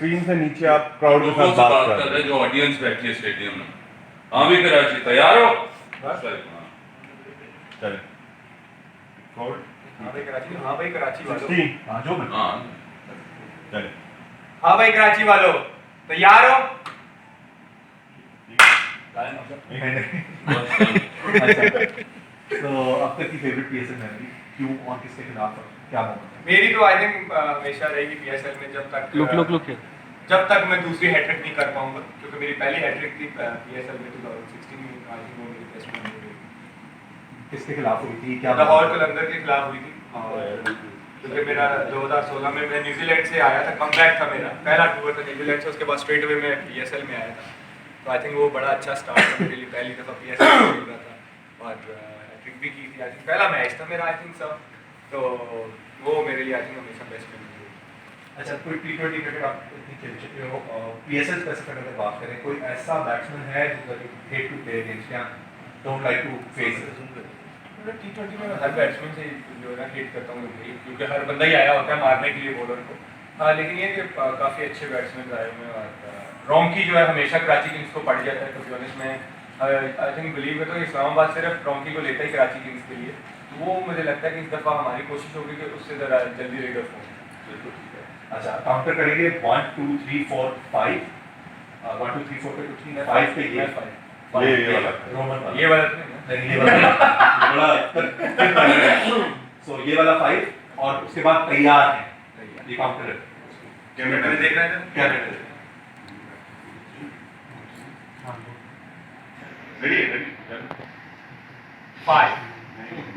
Screen से नीचे आप क्राउड के लोगों साथ से बात बात कर कर रहे रहे हैं। जो ऑडियंस बैठी है स्टेडियम में। हाँ भी कराची तैयार हो? चले हाँ भाई कराची, हाँ भाई कराची वालों, 16 हाँ जो मैं हाँ चले हाँ भाई कराची वालों, तैयार हो? तो अब तक की फेवरेट पीएसएल मेमोरी क्यों और किसके खिलाफ क्या मोमेंट है? मेरी तो आई थिंक हमेशा रहेगी पीएसएल में जब तक जब तक मैं दूसरी हैट्रिक नहीं कर पाऊंगा, क्योंकि मेरी पहली हैट्रिक थी पीएसएल में 2016 में, आई थिंक वो मेरी बेस्ट मेमोरी रही। किसके खिलाफ हुई थी, क्या लाहौर कलंदर के खिलाफ हुई थी, और क्योंकि मेरा 2016 में मैं न्यूजीलैंड से आया था, कमबैक था मेरा पहला टूर था न्यूजीलैंड से, उसके बाद स्ट्रेट अवे मैं पीएसएल में आया था। तो आई थिंक वो बड़ा अच्छा स्टार्ट था मेरे लिए, पहली दफ़ा पीएसएल में खेल रहा था और हैट्रिक भी की थी। आई थिंक पहला मैच था मेरा, आई थिंक सब, तो वो मेरे लिए आई थिंक हमेशा बेस्ट मेमोरी है। अच्छा, कोई टी20 क्रिकेट आप इतनी खेल चुके हो, पीएसएल स्पेसिफिक अगर बात करें, कोई ऐसा बैट्समैन है जो हेट टू प्ले अगेंस्ट या डोंट लाइक टू फेस? टी20 में हर बैट्समैन से जो है ना हिट करता हूँ भाई, क्योंकि हर बंदा ही आया होता है मारने के लिए बॉलर को। हाँ, लेकिन ये कि काफ़ी अच्छे बैट्समैन आए हुए हैं, और रॉन्की जो है हमेशा कराची किंग्स को पड़ जाता है, तो ऑनेस्ट में आई थिंक बिलीव है, तो इस्लामाबाद सिर्फ रॉन्की को लेता ही कराची किंग्स के लिए, तो वो मुझे लगता है कि इस दफ़ा हमारी कोशिश होगी कि उससे ज़रा जल्दी रेड ऑफ हो। अच्छा, काउंटर करेंगे 1 2 3 4 5, 1 2 3 4 पे कुछ नहीं है, 5 पे ये ये वाला रोमन वाला, ये वाला नहीं नहीं ये वाला बड़ा सो ये वाला 5 और उसके बाद तैयार है, ये काउंटर है। कैमरे में देख रहे हैं क्या कहते हैं? रेडी 5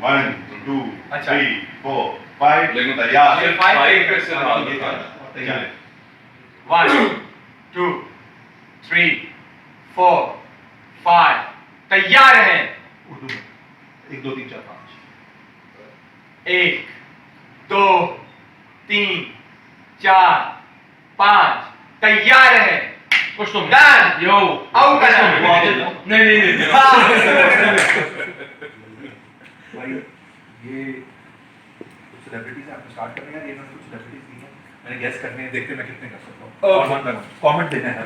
1 2 अच्छा। 3 4 5 लेकिन तैयार ये फाइव पे से हाल ये बता तैयार है। 1 2 3 4 5 तैयार हैं। उर्दू में 1 2 3 4 5 1 2 3 4 5 तैयार है। कुछ तो डन यो आउट है। नहीं भाई ये कुछ सेलिब्रिटीज आपको स्टार्ट करने हैं, ये मैंने कुछ सेलिब्रिटीज दी हैं, मैंने गेस करने हैं, देखते हैं मैं कितने कर सकता हूँ, Okay. कमेंट देना है।